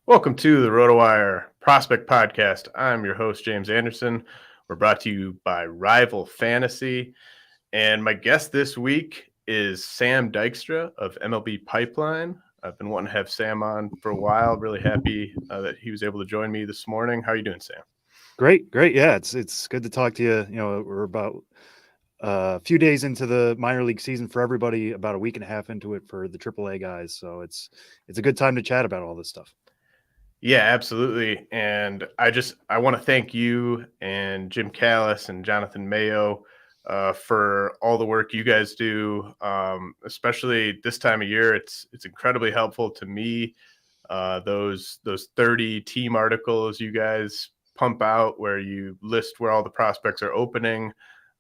Welcome to the RotoWire Prospect Podcast. I'm your host, James Anderson. We're brought to you by Rival Fantasy. And my guest this week is Sam Dykstra of MLB Pipeline. I've been wanting to have Sam on for a while. Really happy that he was able to join me this morning. How are you doing, Sam? Great. Yeah, it's good to talk to you. We're about a few days into the minor league season for everybody, about a week and a half into it for the AAA guys. So it's a good time to chat about all this stuff. Yeah, absolutely. And I want to thank you and Jim Callis and Jonathan Mayo for all the work you guys do, especially this time of year. It's incredibly helpful to me. Those 30 team articles you guys pump out where you list where all the prospects are opening.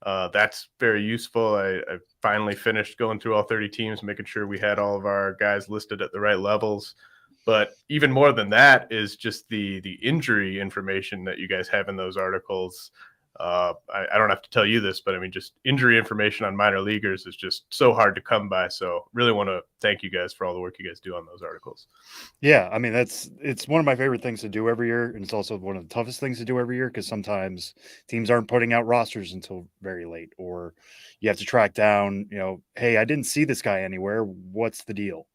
That's very useful. I finally finished going through all 30 teams, making sure we had all of our guys listed at the right levels. But even more than that is just the injury information that you guys have in those articles. I don't have to tell you this, but I mean, just injury information on minor leaguers is just so hard to come by. So really want to thank you guys for all the work you guys do on those articles. Yeah, I mean it's one of my favorite things to do every year, and it's also one of the toughest things to do every year because sometimes teams aren't putting out rosters until very late, or you have to track down, hey, I didn't see this guy anywhere. What's the deal?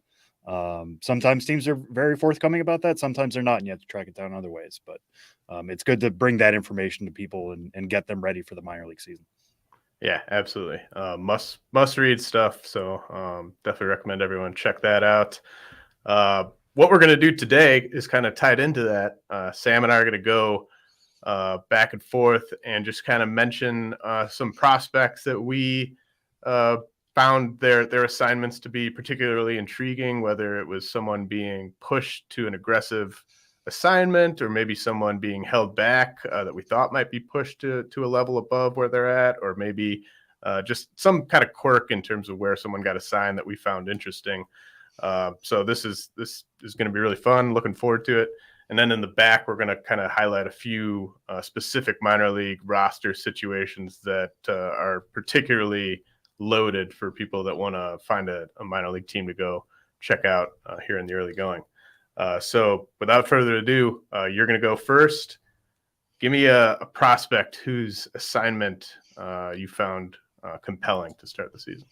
Sometimes teams are very forthcoming about that. Sometimes they're not, and you have to track it down other ways. But it's good to bring that information to people and get them ready for the minor league season. Yeah, absolutely. Must read stuff. So definitely recommend everyone check that out. What we're going to do today is kind of tied into that. Sam and I are going to go back and forth and just kind of mention some prospects that we found their assignments to be particularly intriguing, whether it was someone being pushed to an aggressive assignment or maybe someone being held back that we thought might be pushed to a level above where they're at, or maybe just some kind of quirk in terms of where someone got assigned that we found interesting. So this is going to be really fun. Looking forward to it. And then in the back, we're going to kind of highlight a few specific minor league roster situations that are particularly loaded for people that want to find a minor league team to go check out here in the early going. So without further ado, you're going to go first. Give me a prospect whose assignment you found compelling to start the season.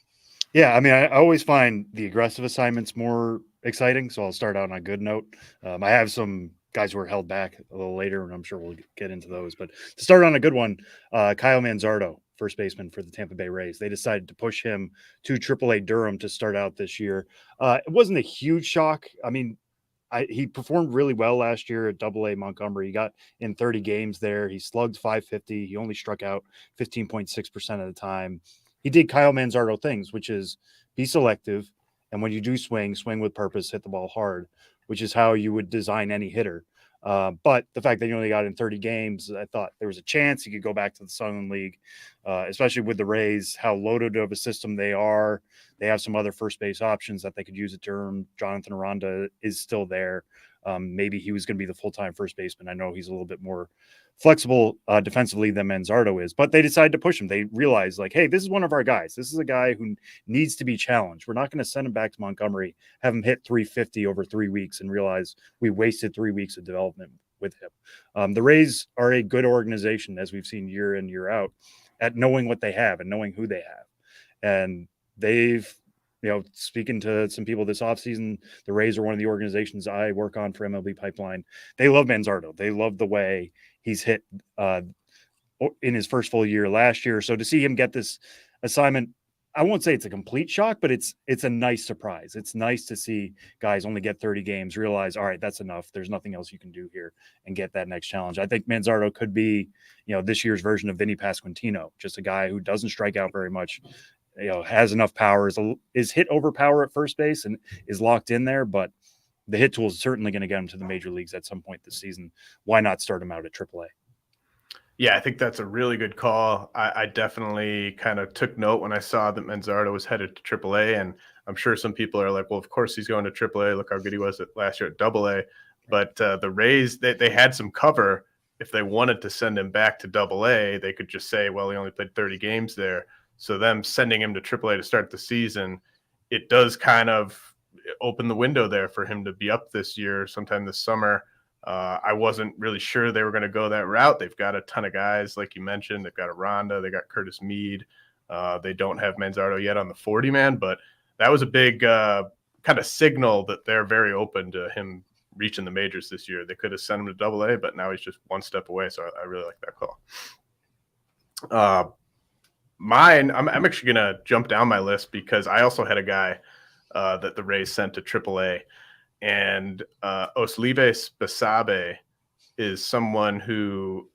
Yeah, I mean, I always find the aggressive assignments more exciting, so I'll start out on a good note. I have some guys who are held back a little later, and I'm sure we'll get into those. But to start on a good one, Kyle Manzardo, first baseman for the Tampa Bay Rays. They decided to push him to AAA Durham to start out this year. It wasn't a huge shock. I mean, he performed really well last year at AA Montgomery. He got in 30 games there. He slugged 550. He only struck out 15.6% of the time. He did Kyle Manzardo things, which is be selective. And when you do swing with purpose, hit the ball hard, which is how you would design any hitter. But the fact that he only got in 30 games, I thought there was a chance he could go back to the Southern League, especially with the Rays, how loaded of a system they are. They have some other first base options that they could use at Durham. Jonathan Rada is still there. Maybe he was going to be the full-time first baseman. I know he's a little bit more flexible defensively than Manzardo is, but they decided to push him. They realized, like, hey, this is one of our guys. This is a guy who needs to be challenged. We're not going to send him back to Montgomery, have him hit 350 over 3 weeks and realize we wasted 3 weeks of development with him. The Rays are a good organization, as we've seen year in, year out, at knowing what they have and knowing who they have. And they've, speaking to some people this offseason, the Rays are one of the organizations I work on for MLB Pipeline. They love Manzardo. They love the way he's hit in his first full year last year. So to see him get this assignment, I won't say it's a complete shock, but it's a nice surprise. It's nice to see guys only get 30 games, realize, all right, that's enough. There's nothing else you can do here, and get that next challenge. I think Manzardo could be, this year's version of Vinny Pasquantino, just a guy who doesn't strike out very much, has enough power, is hit over power at first base and is locked in there, but the hit tool is certainly going to get him to the major leagues at some point this season. Why not start him out at AAA? Yeah, I think that's a really good call. I definitely kind of took note when I saw that Manzardo was headed to AAA, and I'm sure some people are like, well, of course he's going to AAA. Look how good he was last year at AA. But the Rays, they had some cover. If they wanted to send him back to AA, they could just say, well, he only played 30 games there. So them sending him to AAA to start the season, it does kind of opened the window there for him to be up this year, sometime this summer. I wasn't really sure they were going to go that route. They've got a ton of guys, like you mentioned. They've got a Rada, they got Curtis Mead. They don't have Manzardo yet on the 40-man, but that was a big kind of signal that they're very open to him reaching the majors this year. They could have sent him to Double-A, but now he's just one step away. So I really like that call. Mine, I'm actually going to jump down my list because I also had a guy that the Rays sent to Triple-A, and Osleivis Basabe is someone who,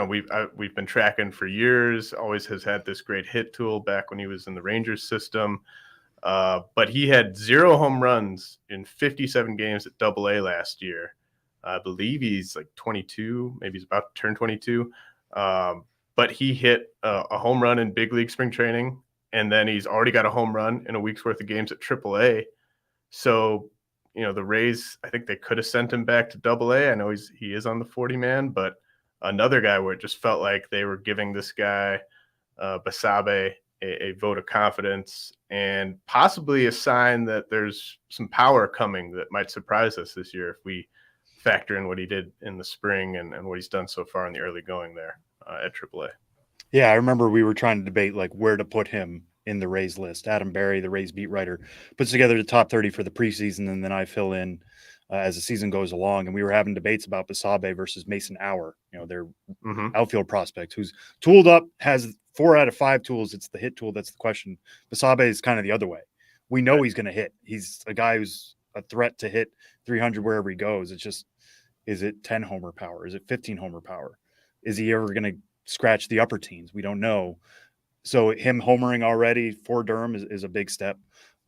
we've been tracking for years, always has had this great hit tool back when he was in the Rangers system. But he had 0 home runs in 57 games at Double-A last year. I believe he's like 22, maybe he's about to turn 22. But he hit a home run in big league spring training, and then he's already got a home run in a week's worth of games at Triple-A. So, the Rays, I think they could have sent him back to Double-A. I know he is on the 40-man, but another guy where it just felt like they were giving this guy, Basabe, a vote of confidence and possibly a sign that there's some power coming that might surprise us this year if we factor in what he did in the spring and what he's done so far in the early going there at AAA. Yeah, I remember we were trying to debate like where to put him in the Rays list. Adam Berry, the Rays beat writer, puts together the top 30 for the preseason, and then I fill in as the season goes along. And we were having debates about Basabe versus Mason Hour, their outfield prospect who's tooled up, has 4 out of 5 tools. It's the hit tool that's the question. Basabe is kind of the other way. We know he's going to hit. He's a guy who's a threat to hit 300 wherever he goes. It's just, is it 10 homer power? Is it 15 homer power? Is he ever going to scratch the upper teens? We don't know. So him homering already for Durham is a big step.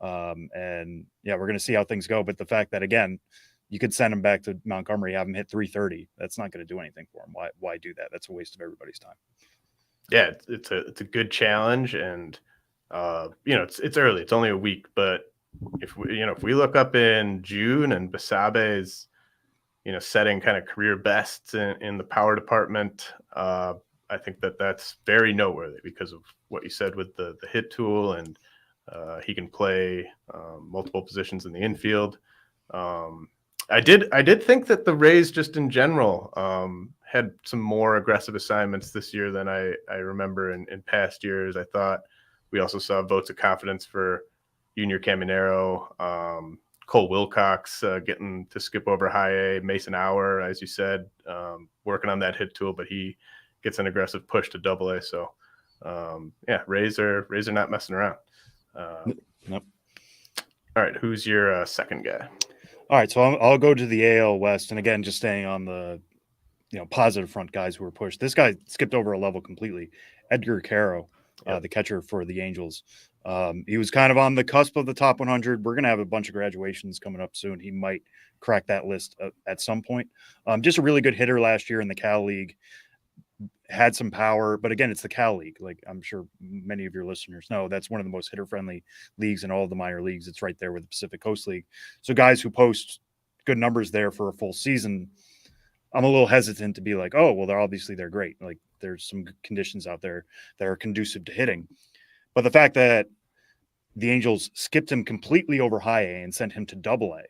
And yeah, we're going to see how things go. But the fact that, again, you could send him back to Montgomery, have him hit 330. That's not going to do anything for him. Why do that? That's a waste of everybody's time. Yeah, it's a good challenge, and it's early. It's only a week, but if we look up in June and Basabe is setting kind of career bests in the power department, I think that's very noteworthy because of what you said with the hit tool, and he can play multiple positions in the infield. I did think that the Rays just in general had some more aggressive assignments this year than I remember in past years. I thought we also saw votes of confidence for Junior Caminero, Cole Wilcox getting to skip over high A, Mason Hour, as you said, working on that hit tool, but he gets an aggressive push to Double-A. So Rays are not messing around. Nope. All right, who's your second guy? All right, so I'll go to the AL West, and again, just staying on the positive front guys who were pushed. This guy skipped over a level completely. Edgar Quero, the catcher for the Angels. He was kind of on the cusp of the top 100. We're going to have a bunch of graduations coming up soon. He might crack that list at some point. Just a really good hitter last year in the Cal League. Had some power, but again, it's the Cal League. Like I'm sure many of your listeners know, that's one of the most hitter-friendly leagues in all of the minor leagues. It's right there with the Pacific Coast League. So guys who post good numbers there for a full season, I'm a little hesitant to be like, oh, well, they're great. Like there's some conditions out there that are conducive to hitting. But the fact that the Angels skipped him completely over high A and sent him to Double-A,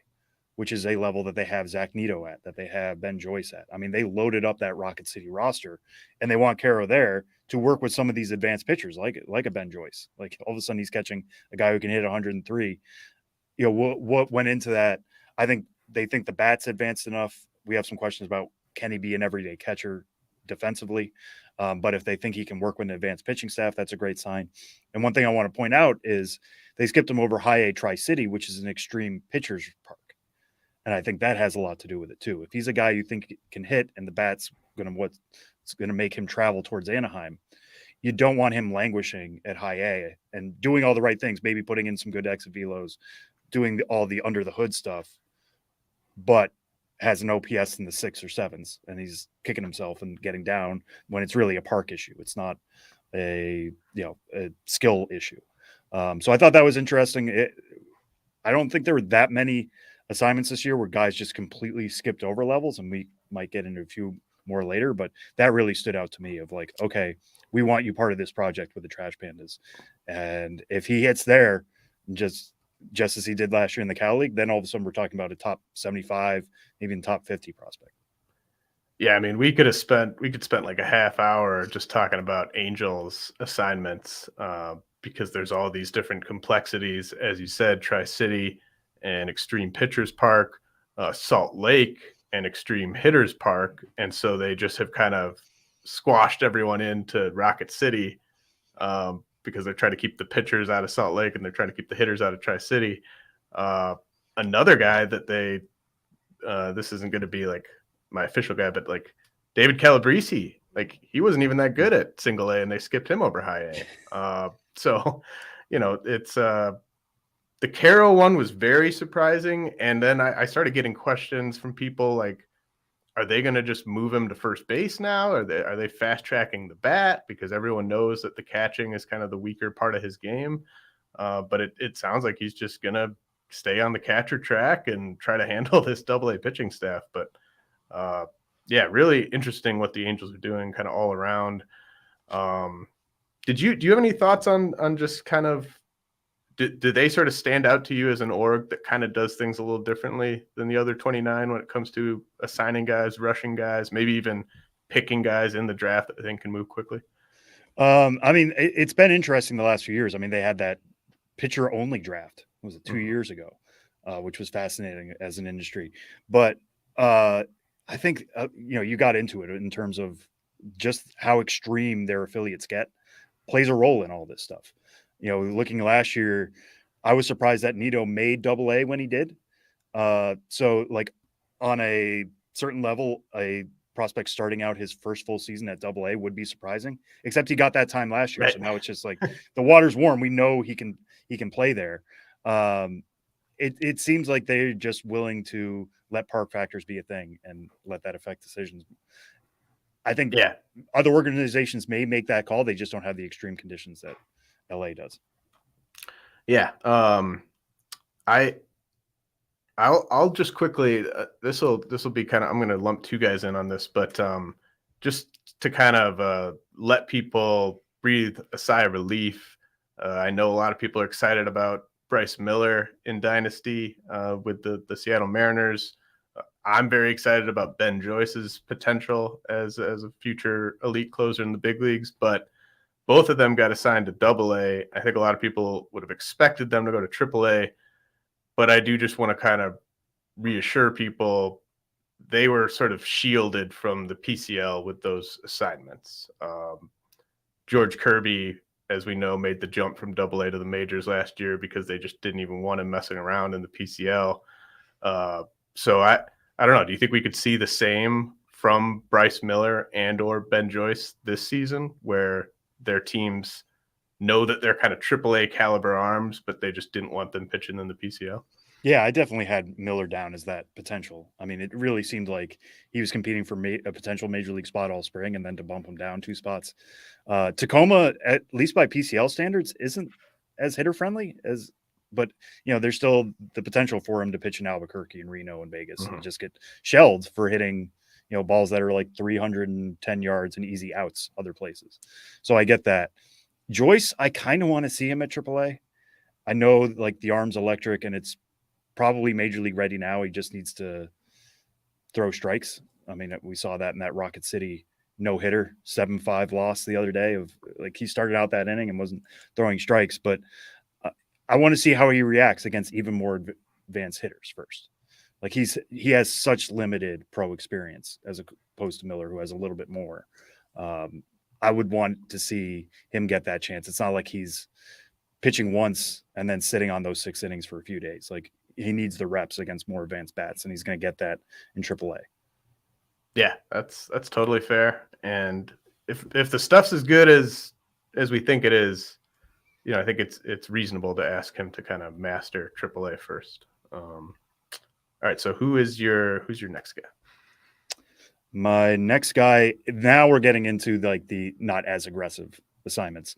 which is a level that they have Zach Neto at, that they have Ben Joyce at. I mean, they loaded up that Rocket City roster, and they want Quero there to work with some of these advanced pitchers, like a Ben Joyce. Like all of a sudden, he's catching a guy who can hit 103. What went into that? I think they think the bat's advanced enough. We have some questions about can he be an everyday catcher defensively, but if they think he can work with an advanced pitching staff, that's a great sign. And one thing I want to point out is they skipped him over High A Tri-City, which is an extreme pitcher's park. And I think that has a lot to do with it too. If he's a guy you think can hit and the bat's what's going to make him travel towards Anaheim, you don't want him languishing at High A and doing all the right things, maybe putting in some good exit velos, doing all the under the hood stuff, but has an OPS in the 6s or 7s, and he's kicking himself and getting down when it's really a park issue. It's not a skill issue. So I thought that was interesting. I don't think there were that many assignments this year where guys just completely skipped over levels, and we might get into a few more later, but that really stood out to me of like, okay, we want you part of this project with the Trash Pandas. And if he hits there, just just as he did last year in the Cal League, then all of a sudden we're talking about a top 75, maybe even top 50 prospect. Yeah, I mean, we could spend like a half hour just talking about Angels assignments because there's all these different complexities, as you said, Tri-City and Extreme Pitchers Park, Salt Lake and Extreme Hitters Park, and so they just have kind of squashed everyone into Rocket City because they're trying to keep the pitchers out of Salt Lake and they're trying to keep the hitters out of Tri-City. Another guy that they this isn't going to be like my official guy, but like David Calabrese, like he wasn't even that good at single A and they skipped him over high A. So, it's the Quero one was very surprising. And then I started getting questions from people like, are they going to just move him to first base now? Are they fast tracking the bat? Because everyone knows that the catching is kind of the weaker part of his game. But it sounds like he's just going to stay on the catcher track and try to handle this AA pitching staff. But yeah, really interesting what the Angels are doing kind of all around. Do you have any thoughts on just kind of, do they sort of stand out to you as an org that kind of does things a little differently than the other 29 when it comes to assigning guys, rushing guys, maybe even picking guys in the draft that I think can move quickly? I mean, it's been interesting the last few years. I mean, they had that pitcher only draft. Was it 2 years ago? Which was fascinating as an industry. But I think, you got into it in terms of just how extreme their affiliates get, plays a role in all this stuff. Looking last year, I was surprised that Nito made AA when he did. So like on a certain level, a prospect starting out his first full season at AA would be surprising, except he got that time last year. Right. So now it's just like the water's warm. We know he can play there. It seems like they're just willing to let park factors be a thing and let that affect decisions. I think other organizations may make that call. They just don't have the extreme conditions that LA does. Yeah. I'll just quickly, this will be kind of, I'm going to lump two guys in on this, but just to kind of let people breathe a sigh of relief. I know a lot of people are excited about Bryce Miller in Dynasty with the Seattle Mariners. I'm very excited about Ben Joyce's potential as a future elite closer in the big leagues, but both of them got assigned to AA. I think a lot of people would have expected them to go to AAA, but I do just want to kind of reassure people they were sort of shielded from the PCL with those assignments. George Kirby, as we know, made the jump from AA to the majors last year because they just didn't even want him messing around in the PCL. So I don't know. Do you think we could see the same from Bryce Miller and or Ben Joyce this season, where their teams know that they're kind of AAA caliber arms, but they just didn't want them pitching in the PCL? Yeah, I definitely had Miller down as that potential. I mean, it really seemed like he was competing for a potential major league spot all spring, and then to bump him down 2 spots. Tacoma, at least by PCL standards, isn't as hitter friendly but there's still the potential for him to pitch in Albuquerque and Reno and Vegas and just get shelled for hitting balls that are like 310 yards and easy outs other places. So I get that. Joyce, I kind of want to see him at AAA. I know like the arm's electric and it's probably major league ready now. He just needs to throw strikes. I mean, we saw that in that Rocket City no-hitter 7-5 loss the other day. Of like, he started out that inning and wasn't throwing strikes, but I want to see how he reacts against even more advanced hitters first. Like he has such limited pro experience as opposed to Miller, who has a little bit more. I would want to see him get that chance. It's not like he's pitching once and then sitting on those 6 innings for a few days. Like, he needs the reps against more advanced bats, and he's going to get that in AAA. Yeah, that's totally fair. And if the stuff's as good as we think it is, I think it's reasonable to ask him to kind of master AAA first. All right, so who's your next guy? My next guy, now we're getting into like the not as aggressive assignments.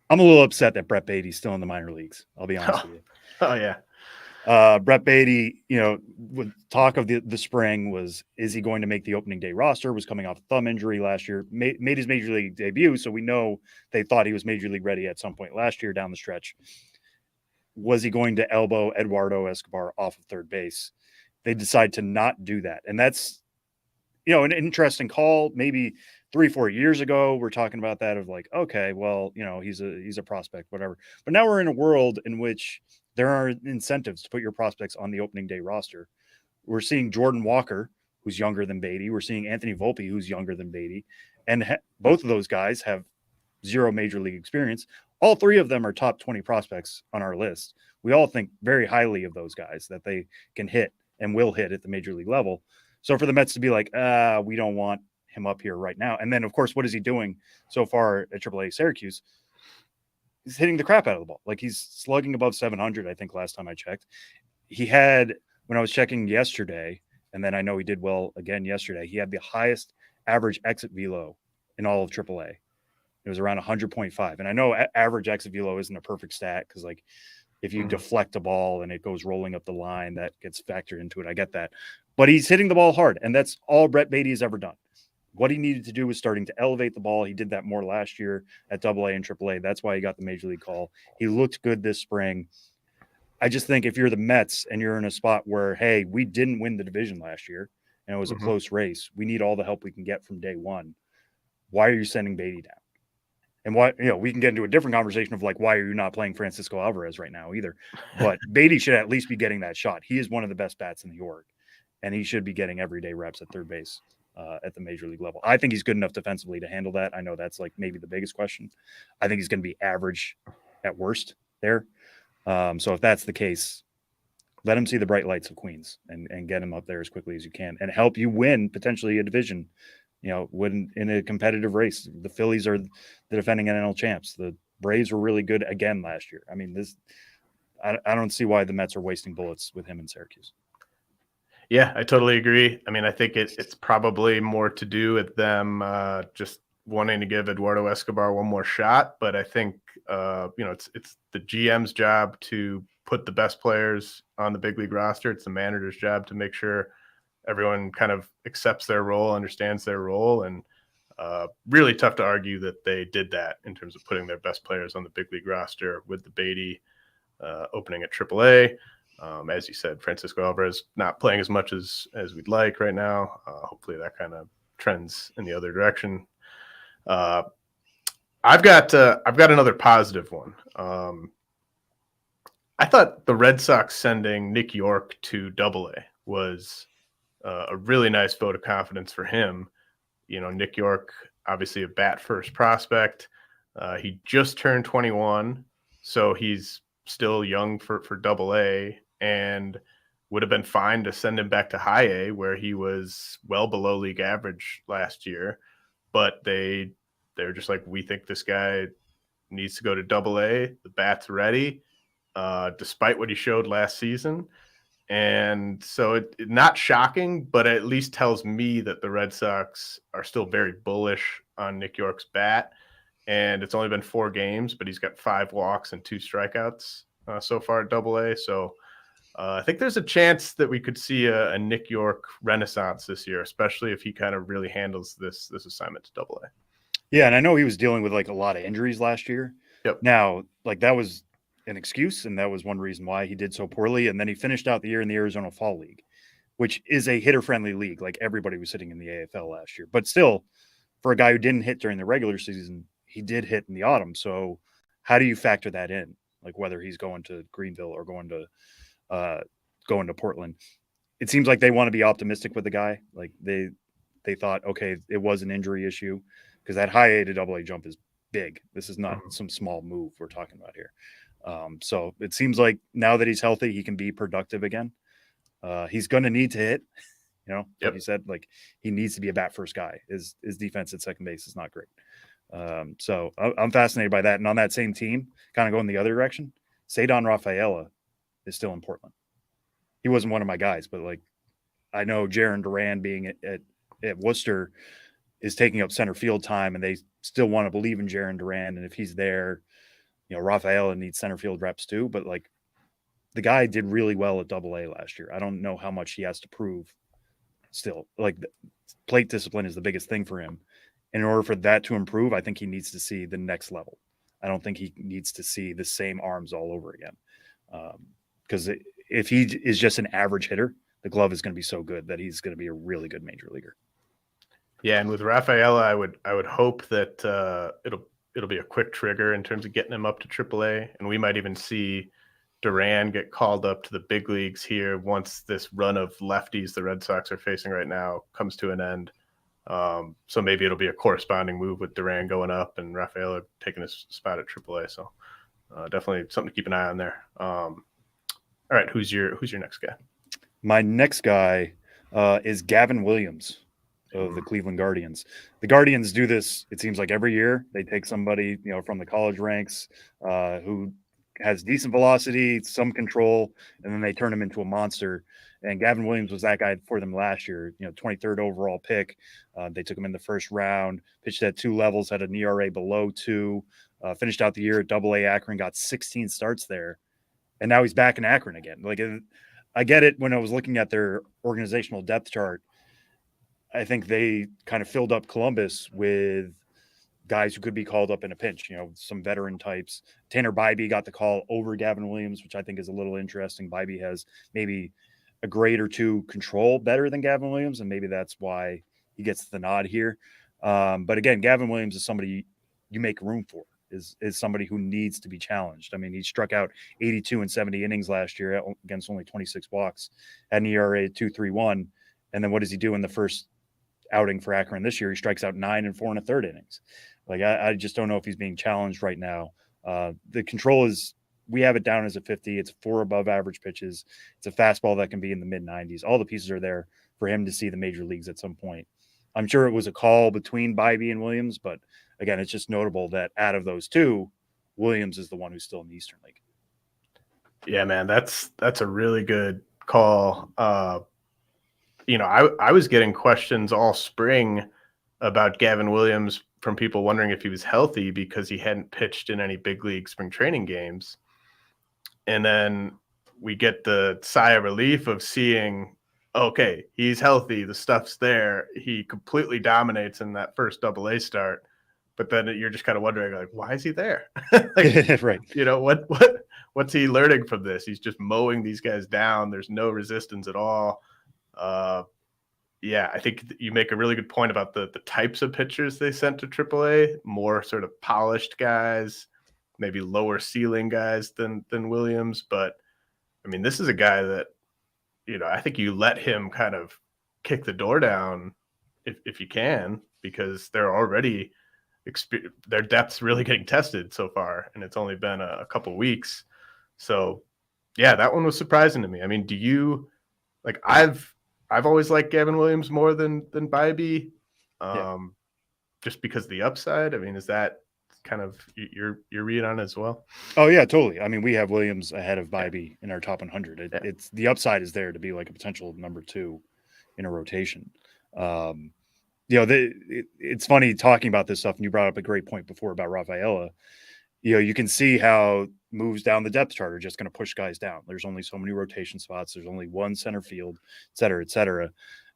I'm a little upset that Brett Baty's still in the minor leagues. I'll be honest with you. Oh yeah. Brett Baty, with talk of the spring was, is he going to make the opening day roster? Was coming off a thumb injury last year, made his major league debut. So we know they thought he was major league ready at some point last year down the stretch. was he going to elbow Eduardo Escobar off of third base? They decide to not do that. And that's, an interesting call. Maybe 3-4 years ago, we're talking about that of like, okay, well, he's a prospect, whatever. But now we're in a world in which there are incentives to put your prospects on the opening day roster. We're seeing Jordan Walker, who's younger than Baty. We're seeing Anthony Volpe, who's younger than Baty. And both of those guys have zero major league experience. All three of them are top 20 prospects on our list. We all think very highly of those guys, that they can hit and will hit at the major league level. So for the Mets to be like, we don't want him up here right now. And then, of course, what is he doing so far at AAA Syracuse? He's hitting the crap out of the ball. Like, he's slugging above 700, I think, last time I checked. He had, when I was checking yesterday, and then I know he did well again yesterday, he had the highest average exit velo in all of AAA. It was around 100.5. And I know average exit velo isn't a perfect stat because, like, if you deflect a ball and it goes rolling up the line, that gets factored into it. I get that. But he's hitting the ball hard, and that's all Brett Baty has ever done. What he needed to do was starting to elevate the ball. He did that more last year at AA and AAA. That's why he got the major league call. He looked good this spring. I just think if you're the Mets and you're in a spot where, hey, we didn't win the division last year and it was a close race, we need all the help we can get from day one. Why are you sending Baty down? And why, we can get into a different conversation of like, why are you not playing Francisco Alvarez right now either? But Baty should at least be getting that shot. He is one of the best bats in the org, and he should be getting everyday reps at third base at the major league level. I think he's good enough defensively to handle that. I know that's like maybe the biggest question. I think he's going to be average at worst there. So if that's the case, let him see the bright lights of Queens and get him up there as quickly as you can and help you win potentially a division. When in a competitive race. The Phillies are the defending NL champs. The Braves were really good again last year. I mean, I don't see why the Mets are wasting bullets with him in Syracuse. Yeah, I totally agree. I mean, I think it's probably more to do with them just wanting to give Eduardo Escobar one more shot. But I think, it's the GM's job to put the best players on the big league roster. It's the manager's job to make sure everyone kind of accepts their role, understands their role, and really tough to argue that they did that in terms of putting their best players on the big league roster with the Baty opening at AAA. As you said, Francisco Alvarez not playing as much as we'd like right now. Hopefully that kind of trends in the other direction. I've got another positive one. I thought the Red Sox sending Nick Yorke to AA was a really nice vote of confidence for him. Nick Yorke, obviously a bat first prospect. He just turned 21, so he's still young for AA, and would have been fine to send him back to high A, where he was well below league average last year. But they're just like, we think this guy needs to go to AA. The bat's ready, despite what he showed last season. And so it not shocking, but it at least tells me that the Red Sox are still very bullish on Nick Yorke's bat. And it's only been 4 games, but he's got 5 walks and 2 strikeouts so far at AA. So I think there's a chance that we could see a Nick Yorke renaissance this year, especially if he kind of really handles this assignment to AA. Yeah, and I know he was dealing with like a lot of injuries last year. Yep. Now, like that was an excuse, and that was one reason why he did so poorly. And then he finished out the year in the Arizona Fall League, which is a hitter-friendly league. Like everybody was sitting in the AFL last year. But still, for a guy who didn't hit during the regular season, he did hit in the autumn. So how do you factor that in? Like whether he's going to Greenville or going to Portland. It seems like they want to be optimistic with the guy. Like they thought, okay, it was an injury issue, because that high A to AA jump is big. This is not some small move we're talking about here. So it seems like now that he's healthy, he can be productive again. He's going to need to hit, like you said, like he needs to be a bat first guy. His defense at second base is not great. So I'm fascinated by that. And on that same team, kind of going the other direction, Ceddane Rafaela is still in Portland. He wasn't one of my guys, but like I know Jarren Duran being at Worcester is taking up center field time, and they still want to believe in Jarren Duran. And if he's there, Rafaela needs center field reps too. But like the guy did really well at AA last year. I don't know how much he has to prove still. Like plate discipline is the biggest thing for him. And in order for that to improve, I think he needs to see the next level. I don't think he needs to see the same arms all over again. Because if he is just an average hitter, the glove is going to be so good that he's going to be a really good major leaguer. Yeah, and with Rafaela, I would hope that it'll be a quick trigger in terms of getting him up to AAA, and we might even see Duran get called up to the big leagues here once this run of lefties the Red Sox are facing right now comes to an end. So maybe it'll be a corresponding move with Duran going up and Rafaela taking his spot at AAA. So definitely something to keep an eye on there. All right, who's your next guy? My next guy is Gavin Williams of the Cleveland Guardians. The Guardians do this, it seems like every year. They take somebody, from the college ranks who has decent velocity, some control, and then they turn him into a monster. And Gavin Williams was that guy for them last year, 23rd overall pick. They took him in the first round, pitched at 2 levels, had an ERA below 2, finished out the year at AA Akron, got 16 starts there. And now he's back in Akron again. Like, I get it. When I was looking at their organizational depth chart, I think they kind of filled up Columbus with guys who could be called up in a pinch, some veteran types. Tanner Bibee got the call over Gavin Williams, which I think is a little interesting. Bibee has maybe a grade or 2 control better than Gavin Williams, and maybe that's why he gets the nod here. But again, Gavin Williams is somebody you make room for, is somebody who needs to be challenged. I mean, he struck out 82 and 70 innings last year against only 26 walks, had an ERA 2.31. And then what does he do in the first outing for Akron this year? He strikes out 9 and 4 1/3 innings. Like, I just don't know if he's being challenged right now. The control is, we have it down as a 50. It's 4 above average pitches. It's a fastball that can be in the mid 90s. All the pieces are there for him to see the major leagues at some point. I'm sure it was a call between Bibee and Williams, but again, it's just notable that out of those 2, Williams is the one who's still in the Eastern League. Yeah, man, that's a really good call. I was getting questions all spring about Gavin Williams from people wondering if he was healthy because he hadn't pitched in any big league spring training games. And then we get the sigh of relief of seeing, okay, he's healthy. The stuff's there. He completely dominates in that first AA start. But then you're just kind of wondering, like, why is he there? Right. What's he learning from this? He's just mowing these guys down. There's no resistance at all. Yeah, I think you make a really good point about the types of pitchers they sent to AAA, more sort of polished guys, maybe lower ceiling guys than Williams. But I mean, this is a guy that, I think you let him kind of kick the door down if you can, because they're already their depth's really getting tested so far, and it's only been a couple weeks. So yeah, that one was surprising to me. I mean, do you like, I've always liked Gavin Williams more than Bibee, just because of the upside. I mean, is that kind of your read on it as well? Oh yeah, totally. I mean, we have Williams ahead of Bibee in our top 100. It's the upside is there to be like a potential number 2 in a rotation. It's funny talking about this stuff, and you brought up a great point before about Rafaela. You can see how moves down the depth chart are just going to push guys down. There's only so many rotation spots. There's only one center field, et cetera, et cetera.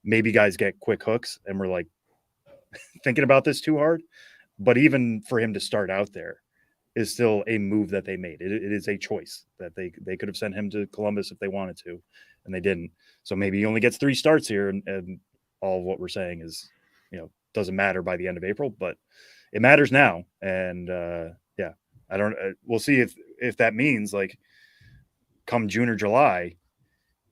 Maybe guys get quick hooks, and we're like thinking about this too hard. But even for him to start out there is still a move that they made. It is a choice that they could have sent him to Columbus if they wanted to, and they didn't. So maybe he only gets 3 starts here, and all of what we're saying is, doesn't matter by the end of April, but it matters now. And I don't. We'll see if that means, like, come June or July,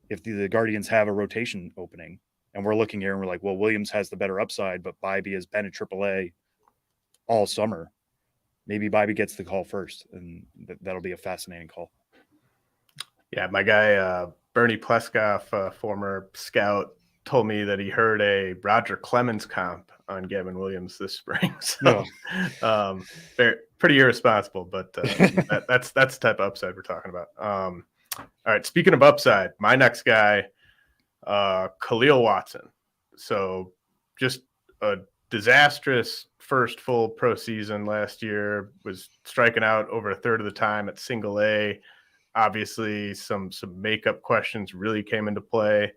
if the Guardians have a rotation opening, and we're looking here and we're like, well, Williams has the better upside, but Bibee has been at AAA all summer. Maybe Bibee gets the call first, and that'll be a fascinating call. Yeah, my guy Bernie Pleskoff, former scout, told me that he heard a Roger Clemens comp on Gavin Williams this spring. So pretty irresponsible, but that's the type of upside we're talking about. All right, speaking of upside, my next guy, Kahlil Watson. So just a disastrous first full pro season last year, was striking out over a third of the time at single A. Obviously, some makeup questions really came into play.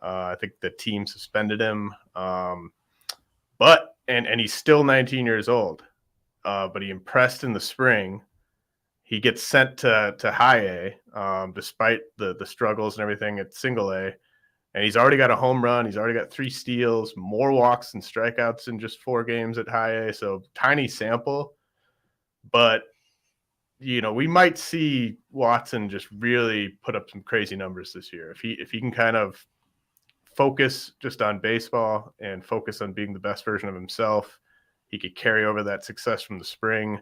I think the team suspended him, but he's still 19 years old. But he impressed in the spring. he gets sent to high A, despite the struggles and everything at single A. And he's already got a home run. He's already got 3 steals, more walks and strikeouts in just 4 games at high A. So tiny sample. But, we might see Watson just really put up some crazy numbers this year. If he can kind of focus just on baseball and focus on being the best version of himself, he could carry over that success from the spring.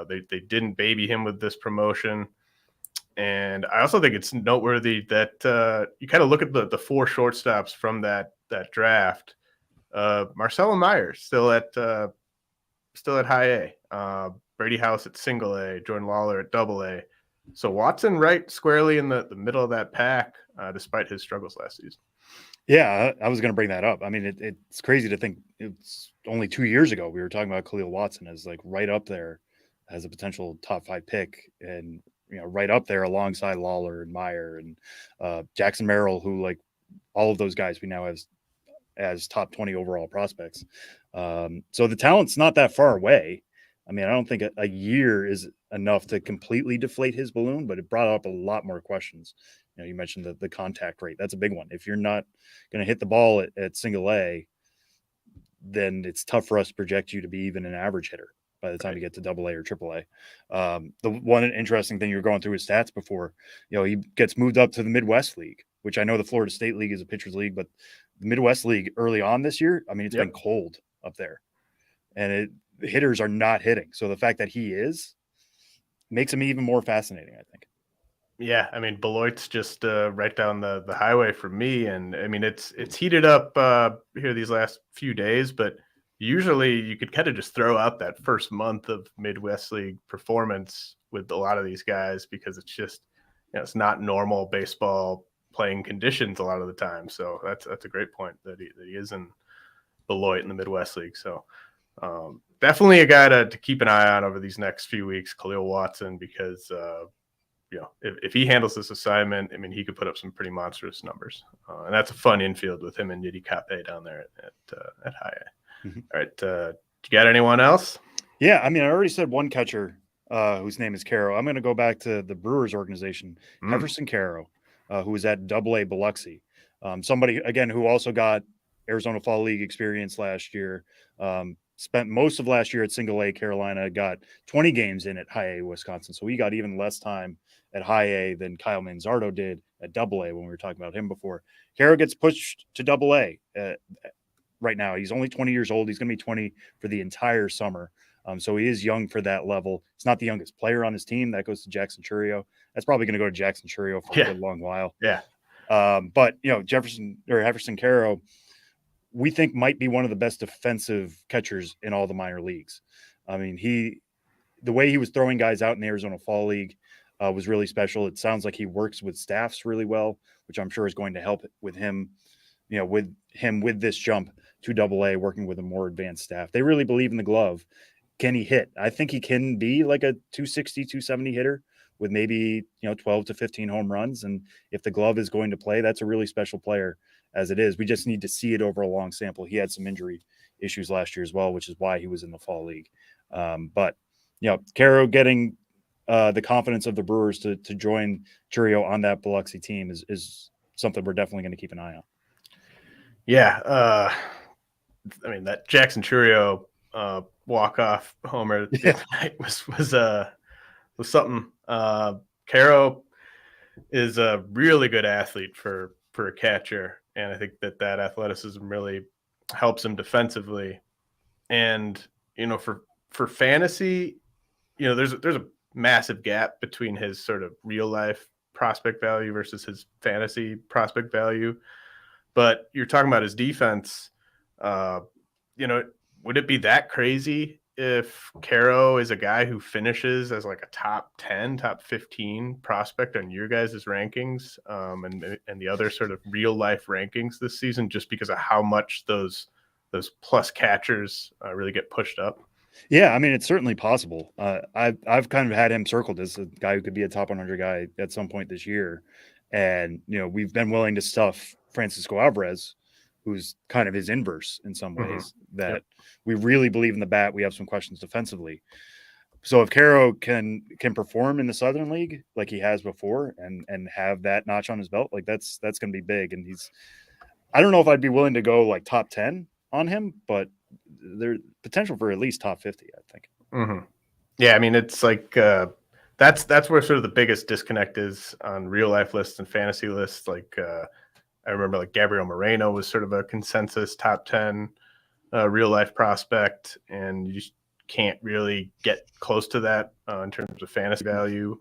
They didn't baby him with this promotion. And I also think it's noteworthy that you kind of look at the 4 shortstops from that draft. Marcelo Myers still at high A. Brady House at single A. Jordan Lawler at double A. So Watson right squarely in the middle of that pack, despite his struggles last season. Yeah, I was going to bring that up. I mean, it's crazy to think it's only 2 years ago we were talking about Kahlil Watson as like right up there as a potential top 5 pick, and right up there alongside Lawler and Meyer and Jackson Merrill, who like all of those guys we now have as top 20 overall prospects. So the talent's not that far away. I mean, I don't think a year is enough to completely deflate his balloon, but it brought up a lot more questions. You mentioned the contact rate. That's a big one. If you're not going to hit the ball at single A, then it's tough for us to project you to be even an average hitter by the time you get to double A or triple A. The one interesting thing, you were going through his stats before, he gets moved up to the Midwest League, which I know the Florida State League is a pitcher's league, but the Midwest League early on this year, I mean, it's been cold up there, and the hitters are not hitting. So the fact that he is makes him even more fascinating, I think. Yeah, I mean, Beloit's just right down the highway for me, and I mean, it's heated up here these last few days, but usually you could kind of just throw out that first month of Midwest League performance with a lot of these guys, because it's just it's not normal baseball playing conditions a lot of the time. So that's a great point that he is in Beloit in the Midwest League. So definitely a guy to keep an eye on over these next few weeks, Kahlil Watson, because if he handles this assignment, I mean, he could put up some pretty monstrous numbers. And that's a fun infield with him and Yiddy Cape down there at high A. Mm-hmm. All right. You got anyone else? Yeah. I mean, I already said one catcher whose name is Quero. I'm going to go back to the Brewers organization, Jefferson Quero, who was at double A Biloxi. Somebody, again, who also got Arizona Fall League experience last year. Spent most of last year at single A Carolina, got 20 games in at high A Wisconsin. So he got even less time at high A than Kyle Manzardo did at double A when we were talking about him before. Quero gets pushed to double A right now. He's only 20 years old. He's going to be 20 for the entire summer. So he is young for that level. He's not the youngest player on his team. That goes to Jackson Churio. That's probably going to go to Jackson Churio for a good long while. Yeah. But Jefferson Quero, we think might be one of the best defensive catchers in all the minor leagues. I mean, the way he was throwing guys out in the Arizona Fall League was really special. It sounds like he works with staffs really well, which I'm sure is going to help with him, with this jump to double A, working with a more advanced staff. They really believe in the glove. Can he hit? I think he can be like a 260, 270 hitter with maybe, 12 to 15 home runs. And if the glove is going to play, that's a really special player as it is. We just need to see it over a long sample. He had some injury issues last year as well, which is why he was in the Fall League. But Quero getting the confidence of the Brewers to join Churio on that Biloxi team is something we're definitely going to keep an eye on. Yeah. I mean, that Jackson Churio walk-off homer was something. Quero is a really good athlete for a catcher, and I think that athleticism really helps him defensively. And for fantasy, there's a massive gap between his sort of real life prospect value versus his fantasy prospect value. But you're talking about his defense. Would it be that crazy if Quero is a guy who finishes as like a top 10, top 15 prospect on your guys' rankings, and the other sort of real life rankings this season, just because of how much those plus catchers really get pushed up? Yeah, I mean, it's certainly possible. I've kind of had him circled as a guy who could be a top 100 guy at some point this year. And, we've been willing to stuff Francisco Alvarez, who's kind of his inverse in some ways, that we really believe in the bat. We have some questions defensively. So if Quero can perform in the Southern League like he has before and have that notch on his belt, like that's going to be big. And I don't know if I'd be willing to go like top 10 on him, but there's potential for at least top 50, I think. Mm-hmm. Yeah, I mean, it's like that's where sort of the biggest disconnect is on real life lists and fantasy lists. Like I remember like Gabriel Moreno was sort of a consensus top 10 real life prospect, and you just can't really get close to that in terms of fantasy value.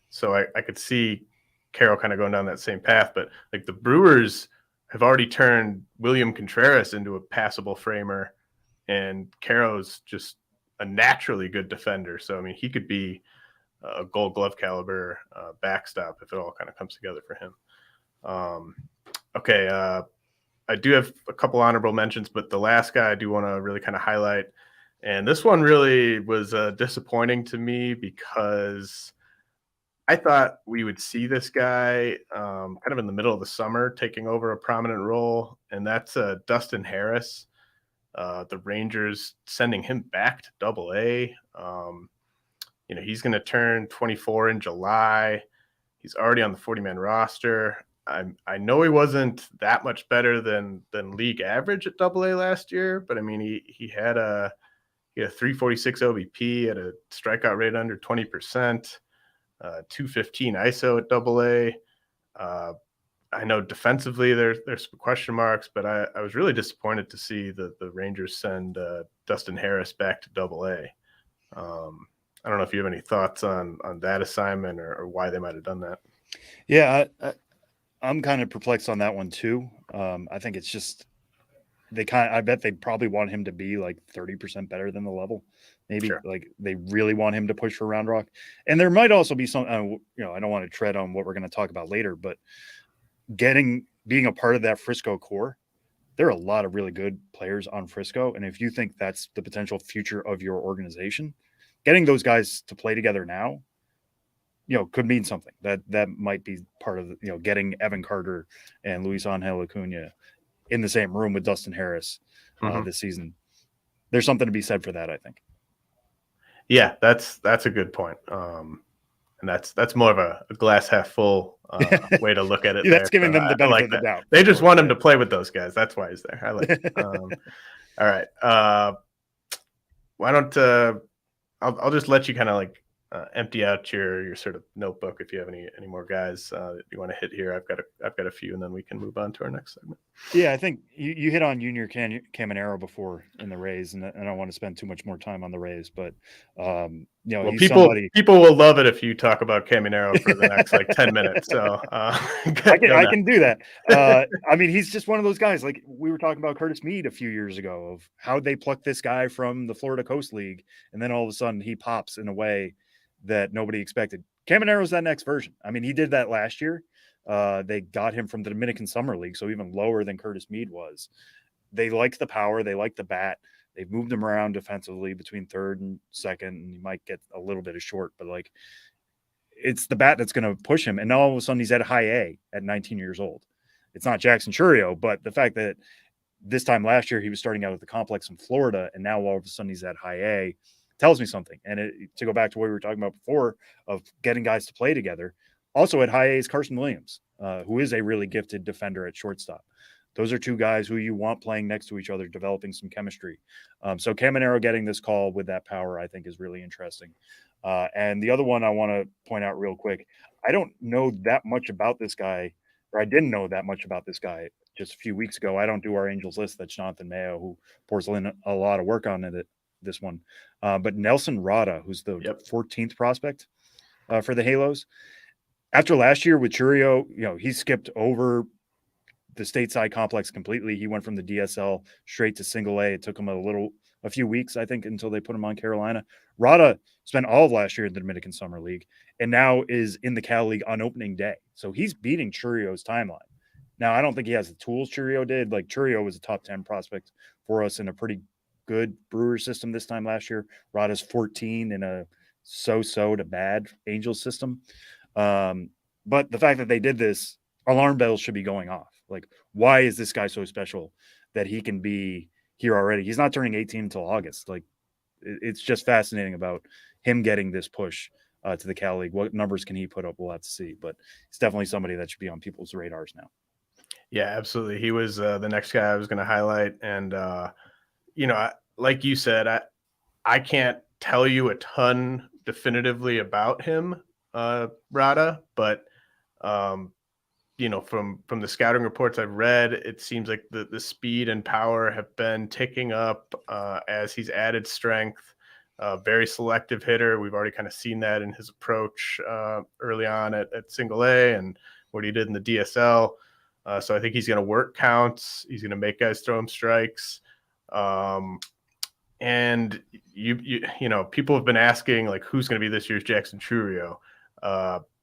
So I could see Quero kind of going down that same path, but like the Brewers have already turned William Contreras into a passable framer, and Quero's just a naturally good defender. So I mean, he could be a Gold Glove caliber backstop if it all kind of comes together for him. Okay, I do have a couple honorable mentions, but the last guy I do want to really kind of highlight, and this one really was disappointing to me because I thought we would see this guy kind of in the middle of the summer taking over a prominent role, and that's Dustin Harris. The Rangers sending him back to Double-A. He's going to turn 24 in July. He's already on the 40-man roster. I know he wasn't that much better than league average at Double-A last year, but I mean he had a 346 OBP at a strikeout rate under 20%, 215 ISO at Double-A. I know defensively there's some question marks, but I was really disappointed to see the Rangers send Dustin Harris back to Double-A. I don't know if you have any thoughts on that assignment or why they might have done that. Yeah, I'm kind of perplexed on that one too. I think it's just I bet they probably want him to be like 30% better than the level. Maybe Sure. like they really want him to push for Round Rock. And there might also be some, I don't want to tread on what we're going to talk about later, but being a part of that Frisco core, there are a lot of really good players on Frisco. And if you think that's the potential future of your organization, getting those guys to play together now, could mean something. That might be part of, getting Evan Carter and Luis Angel Acuna in the same room with Dustin Harris this season. There's something to be said for that, I think. Yeah, that's a good point. And that's more of a glass half full way to look at it. That's giving them the benefit of the doubt. They just want him to play with those guys. That's why he's there. I like it. All right. Why don't I'll just let you kind of like empty out your sort of notebook if you have any more guys that you want to hit here. I've got a few, and then we can move on to our next segment. Yeah, I think you hit on Junior Caminero before in the Rays, and I don't want to spend too much more time on the Rays, but people will love it if you talk about Caminero for the next like 10 minutes. So I can do that. I mean, he's just one of those guys. Like we were talking about Curtis Mead a few years ago of how they plucked this guy from the Florida Coast League, and then all of a sudden he pops in a way that nobody expected. Caminero's that next version. I mean, he did that last year. They got him from the Dominican Summer League, so even lower than Curtis Mead was. They like the power. They like the bat. They've moved him around defensively between third and second, and he might get a little bit of short, but like it's the bat that's going to push him. And now all of a sudden he's at high A at 19 years old. It's not Jackson Chourio, but the fact that this time last year he was starting out at the complex in Florida, and now all of a sudden he's at high A tells me something. And to go back to what we were talking about before of getting guys to play together, also at high A is Carson Williams, who is a really gifted defender at shortstop. Those are two guys who you want playing next to each other, developing some chemistry. So Caminero getting this call with that power, I think, is really interesting. And the other one I want to point out real quick, I don't know that much about this guy, or I didn't know that much about this guy just a few weeks ago. I don't do our Angels list. That's Jonathan Mayo, who pours in a lot of work on this one. But Nelson Rada, who's the 14th prospect for the Halos. After last year with Chourio, he skipped over the stateside complex completely. He went from the DSL straight to single A. It took him a few weeks, I think, until they put him on Carolina. Rada spent all of last year in the Dominican Summer League and now is in the Cal League on opening day. So he's beating Chourio's timeline. Now, I don't think he has the tools Chourio did. Like Chourio was a top 10 prospect for us in a pretty good Brewer system this time last year. Rada's 14 in a so-so to bad Angels system. But the fact that they did this, alarm bells should be going off. Like, why is this guy so special that he can be here already? He's not turning 18 until August. Like, it's just fascinating about him getting this push to the Cal League. What numbers can he put up? We'll have to see, but it's definitely somebody that should be on people's radars now. Yeah, absolutely. He was the next guy I was going to highlight. And, like you said, I can't tell you a ton definitively about him, Rada, but, from the scouting reports I've read, it seems like the speed and power have been ticking up as he's added strength. Very selective hitter. We've already kind of seen that in his approach early on at single A and what he did in the DSL. So I think he's going to work counts. He's going to make guys throw him strikes. And people have been asking like, who's going to be this year's Jackson Chourio?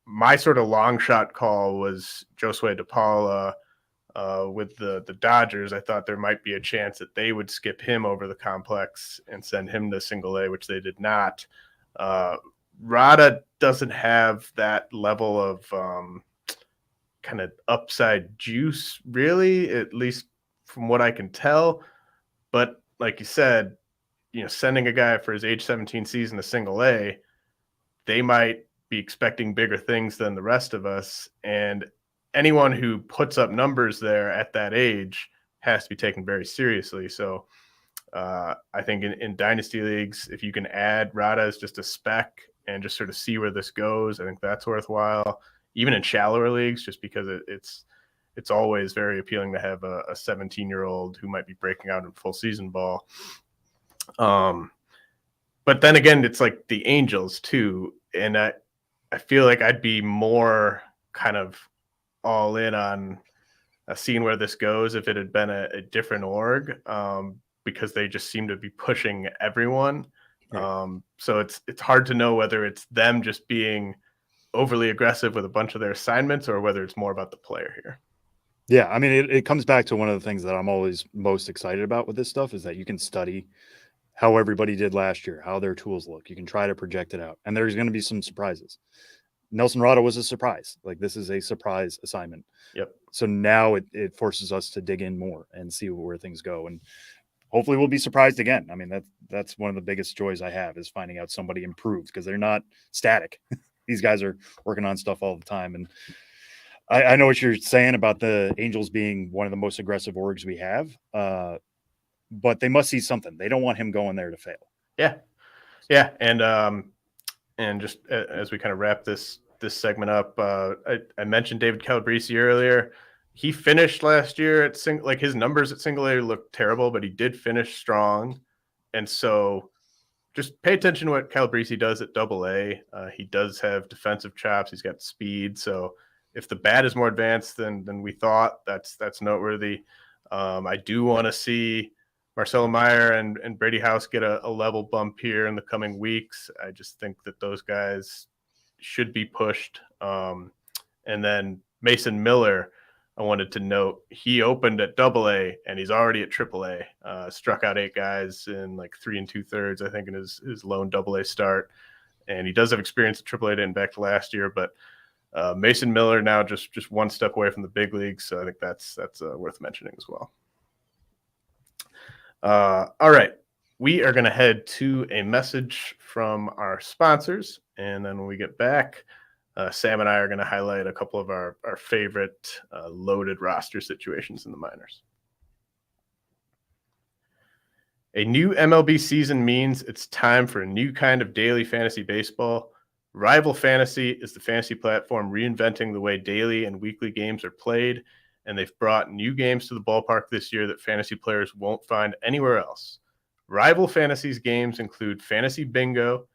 My sort of long shot call was Josue DePaula with the Dodgers. I thought there might be a chance that they would skip him over the complex and send him to single A, which they did not. Rada doesn't have that level of kind of upside juice, really, at least from what I can tell. But like you said, sending a guy for his age 17 season to single A, they might be expecting bigger things than the rest of us. And anyone who puts up numbers there at that age has to be taken very seriously. So I think in dynasty leagues, if you can add Rada as just a spec and just sort of see where this goes, I think that's worthwhile. Even in shallower leagues, just because it's always very appealing to have a 17-year-old who might be breaking out in full season ball. But then again, it's like the Angels too. And I feel like I'd be more kind of all in on seeing where this goes if it had been a different org, because they just seem to be pushing everyone. Right. So it's hard to know whether it's them just being overly aggressive with a bunch of their assignments or whether it's more about the player here. Yeah, I mean, it comes back to one of the things that I'm always most excited about with this stuff is that you can study how everybody did last year, how their tools look. You can try to project it out, and there's going to be some surprises. Nelson Rada was a surprise. Like, this is a surprise assignment. Yep. So now it forces us to dig in more and see where things go. And hopefully we'll be surprised again. I mean, that's one of the biggest joys I have is finding out somebody improved because they're not static. These guys are working on stuff all the time. And I know what you're saying about the Angels being one of the most aggressive orgs we have. But they must see something. They don't want him going there to fail. Yeah. Yeah. And just as we kind of wrap this segment up, I mentioned David Calabrese earlier. He finished last year at his numbers at single A looked terrible, but he did finish strong. And so just pay attention to what Calabrese does at double A. He does have defensive chops. He's got speed. So if the bat is more advanced than we thought, that's noteworthy. I do want to see Marcelo Meyer and Brady House get a level bump here in the coming weeks. I just think that those guys should be pushed. And then Mason Miller, I wanted to note, he opened at double A and he's already at triple A, struck out 8 guys in like 3 2/3, I think, in his lone double A start. And he does have experience at triple A dating back to last year, but Mason Miller now just one step away from the big leagues. So I think that's worth mentioning as well. All right, we are going to head to a message from our sponsors, and then when we get back, Sam and I are going to highlight a couple of our favorite loaded roster situations in the minors. A new MLB season means it's time for a new kind of daily fantasy baseball. Rival Fantasy is the fantasy platform reinventing the way daily and weekly games are played, and they've brought new games to the ballpark this year that fantasy players won't find anywhere else. Rival Fantasy's games include Fantasy Bingo,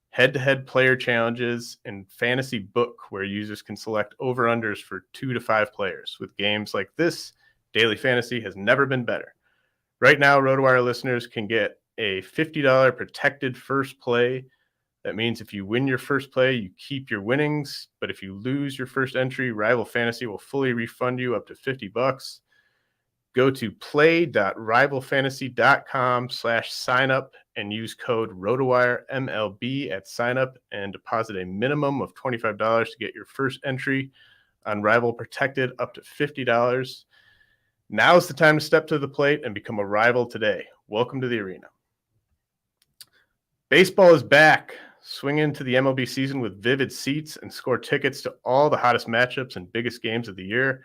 head-to-head player challenges, and Fantasy Book, where users can select over-unders for 2 to 5 players. With games like this, daily fantasy has never been better. Right now, RotoWire listeners can get a $50 protected first play. That means if you win your first play, you keep your winnings. But if you lose your first entry, Rival Fantasy will fully refund you up to $50. Go to play.rivalfantasy.com/signup and use code RotoWire MLB at signup and deposit a minimum of $25 to get your first entry on Rival protected up to $50. Now's the time to step to the plate and become a Rival today. Welcome to the arena. Baseball is back. Swing into the MLB season with Vivid Seats and score tickets to all the hottest matchups and biggest games of the year.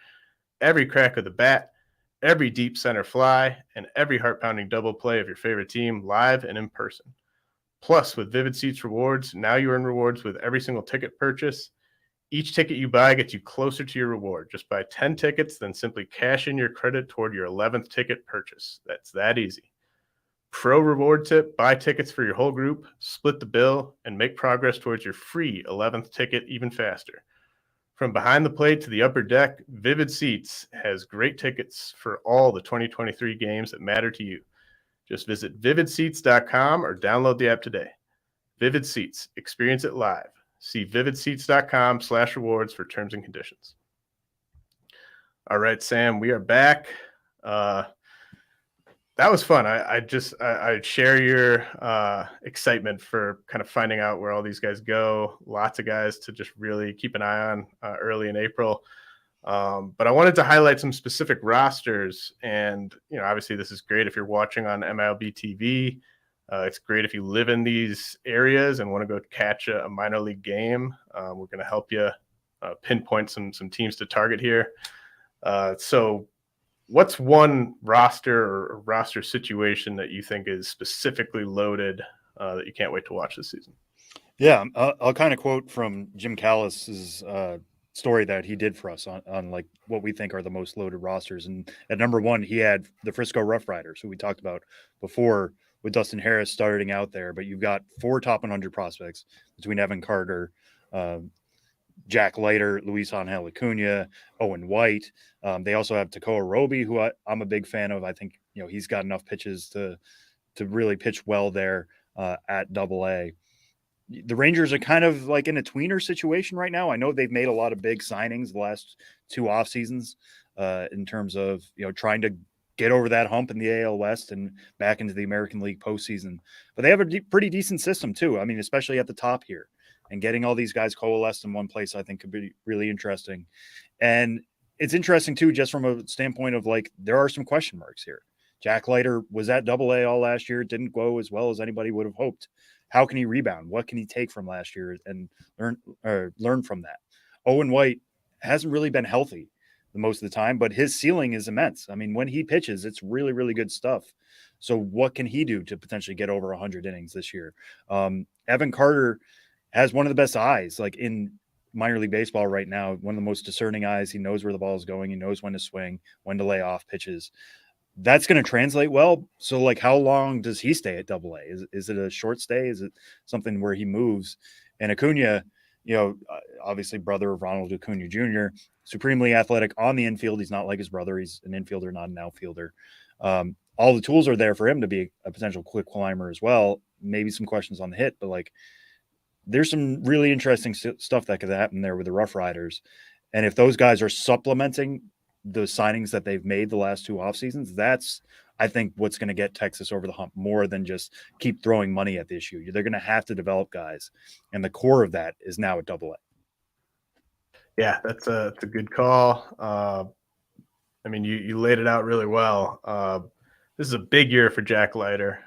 Every crack of the bat, every deep center fly, and every heart-pounding double play of your favorite team live and in person. Plus, with Vivid Seats rewards, now you earn rewards with every single ticket purchase. Each ticket you buy gets you closer to your reward. Just buy 10 tickets, then simply cash in your credit toward your 11th ticket purchase. That's that easy. Pro reward tip: buy tickets for your whole group, split the bill, and make progress towards your free 11th ticket even faster. From behind the plate to the upper deck, Vivid Seats has great tickets for all the 2023 games that matter to you. Just visit vividseats.com or download the app today. Vivid Seats, experience it live. See vividseats.com/rewards for terms and conditions. All right, Sam, we are back. That was fun. I share your excitement for kind of finding out where all these guys go. Lots of guys to just really keep an eye on early in April. But I wanted to highlight some specific rosters. And, obviously this is great if you're watching on MLB TV. It's great if you live in these areas and want to go catch a minor league game. We're going to help you pinpoint some teams to target here. So what's one roster or roster situation that you think is specifically loaded that you can't wait to watch this season? Yeah, I'll kind of quote from Jim Callis's story that he did for us on like what we think are the most loaded rosters. And at number one, he had the Frisco Rough Riders, who we talked about before, with Dustin Harris starting out there. But you've got 4 top 100 prospects between Evan Carter, Jack Leiter, Luis Angel Acuna, Owen White. They also have Tekoa Roby, who I'm a big fan of. I think he's got enough pitches to really pitch well there at Double-A. The Rangers are kind of like in a tweener situation right now. I know they've made a lot of big signings the last 2 off seasons in terms of trying to get over that hump in the AL West and back into the American League postseason. But they have a pretty decent system too. I mean, especially at the top here. And getting all these guys coalesced in one place, I think, could be really interesting. And it's interesting, too, just from a standpoint of, like, there are some question marks here. Jack Leiter was at Double-A all last year. It didn't go as well as anybody would have hoped. How can he rebound? What can he take from last year and learn from that? Owen White hasn't really been healthy the most of the time, but his ceiling is immense. I mean, when he pitches, it's really, really good stuff. So what can he do to potentially get over 100 innings this year? Evan Carter has one of the best eyes like in minor league baseball right now, one of the most discerning eyes. He knows where the ball is going. He knows when to swing, when to lay off pitches. That's going to translate well. So like, how long does he stay at Double-A? Is it a short stay? Is it something where he moves? And Acuna, obviously brother of Ronald Acuna Jr., supremely athletic on the infield. He's not like his brother. He's an infielder, not an outfielder. All the tools are there for him to be a potential quick climber as well. Maybe some questions on the hit, but like, there's some really interesting stuff that could happen there with the Rough Riders. And if those guys are supplementing the signings that they've made the last 2 off seasons, that's, I think, what's going to get Texas over the hump more than just keep throwing money at the issue. They're going to have to develop guys. And the core of that is now at Double-A. Yeah, that's a good call. I mean, you laid it out really well. This is a big year for Jack Leiter.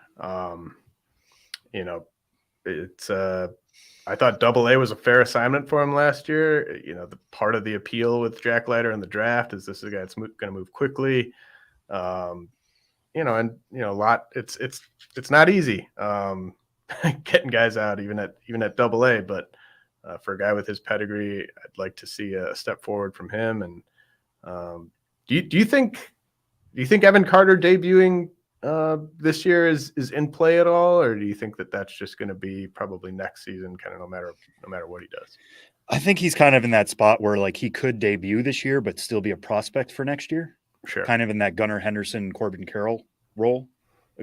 I thought Double-A was a fair assignment for him last year. The part of the appeal with Jack Leiter in the draft is this is a guy that's going to move quickly. A lot. It's not easy getting guys out even at Double-A. But for a guy with his pedigree, I'd like to see a step forward from him. And do you think Evan Carter debuting this year is in play at all, or do you think that that's just going to be probably next season, kind of no matter what he does? I think he's kind of in that spot where like he could debut this year but still be a prospect for next year. Sure. Kind of in that Gunnar Henderson, Corbin Carroll role.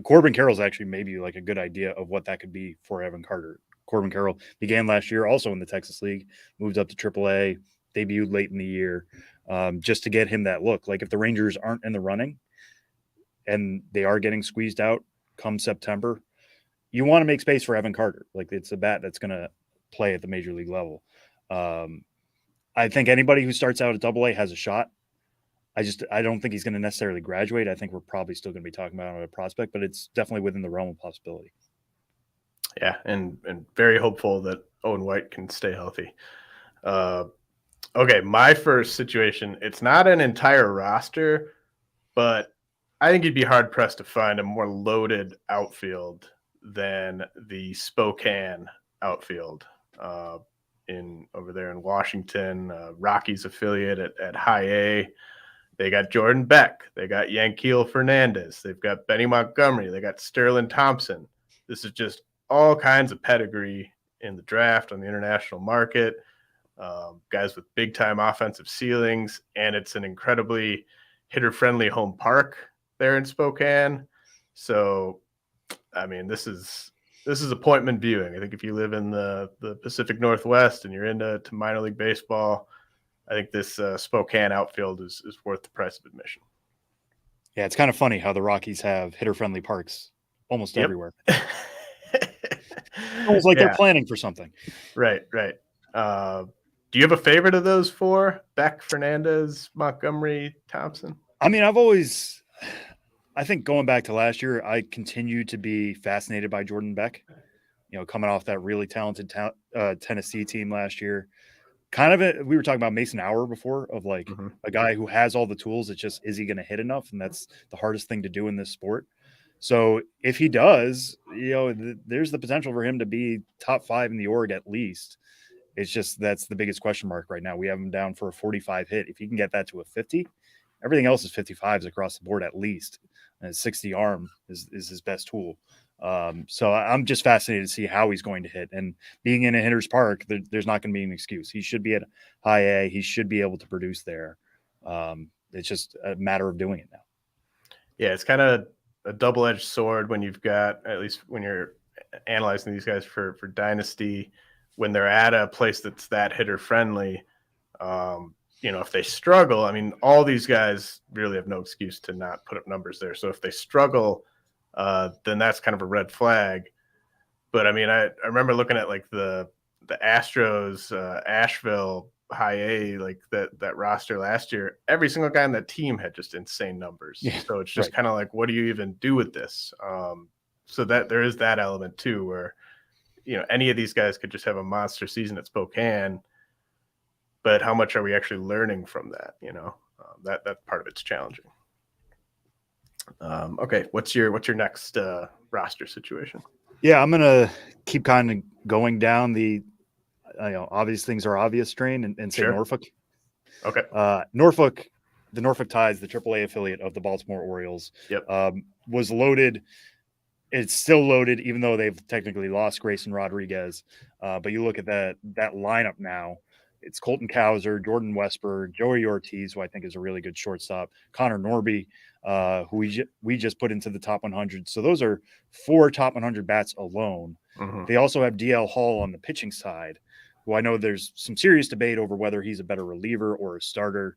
Corbin Carroll's actually maybe like a good idea of what that could be for Evan Carter. Corbin Carroll began last year also in the Texas League, moved up to AAA, debuted late in the year, just to get him that look. Like if the Rangers aren't in the running and they are getting squeezed out come September, you want to make space for Evan Carter. Like it's a bat that's going to play at the major league level. I think anybody who starts out at Double-A has a shot. I don't think he's going to necessarily graduate. I think we're probably still going to be talking about him as a prospect, but it's definitely within the realm of possibility. Yeah, and very hopeful that Owen White can stay healthy. Okay, my first situation, it's not an entire roster, but I think you'd be hard pressed to find a more loaded outfield than the Spokane outfield in over there in Washington. Rockies affiliate at High A. They got Jordan Beck. They got Yanquiel Fernandez. They've got Benny Montgomery. They got Sterling Thompson. This is just all kinds of pedigree in the draft on the international market. Guys with big time offensive ceilings, and it's an incredibly hitter friendly home park there in Spokane. So, I mean, this is appointment viewing. I think if you live in the Pacific Northwest and you're into minor league baseball, I think this Spokane outfield is worth the price of admission. Yeah, it's kind of funny how the Rockies have hitter-friendly parks almost everywhere. Almost like they're planning for something. Right. Do you have a favorite of those four? Beck, Fernandez, Montgomery, Thompson? I mean, I think going back to last year, I continue to be fascinated by Jordan Beck. You know, coming off that really talented Tennessee team last year. We were talking about Mason Hour before, of like a guy who has all the tools. It's just, is he going to hit enough? And that's the hardest thing to do in this sport. So if he does, you know, there's the potential for him to be top 5 in the org at least. It's just, that's the biggest question mark right now. We have him down for a 45 hit. If he can get that to a 50, everything else is 55s across the board at least. And 60 arm is his best tool. So I'm just fascinated to see how he's going to hit. And being in a hitter's park, there's not going to be an excuse. He should be at High A. He should be able to produce there. It's just a matter of doing it now. Yeah, it's kind of a double-edged sword when you've got, at least when you're analyzing these guys for dynasty, when they're at a place that's that hitter friendly. You know, if they struggle, I mean, all these guys really have no excuse to not put up numbers there. So if they struggle, then that's kind of a red flag. But I mean, I remember looking at like the Astros, Asheville High A, like that roster last year. Every single guy on that team had just insane numbers. Yeah, so it's just kind of like, what do you even do with this? So that there is that element too, where, you know, any of these guys could just have a monster season at Spokane. But how much are we actually learning from that? You know, that part of it's challenging. Okay, what's your next roster situation? Yeah, I'm gonna keep kind of going down the, obvious things are obvious train and say Norfolk. Okay. Norfolk, the Norfolk Tides, the AAA affiliate of the Baltimore Orioles, was loaded. It's still loaded, even though they've technically lost Grayson Rodriguez. But you look at that lineup now. It's Colton Cowser, Jordan Westberg, Joey Ortiz, who I think is a really good shortstop, Connor Norby, who we just put into the top 100. So those are 4 top 100 bats alone. They also have DL Hall on the pitching side, who I know there's some serious debate over whether he's a better reliever or a starter.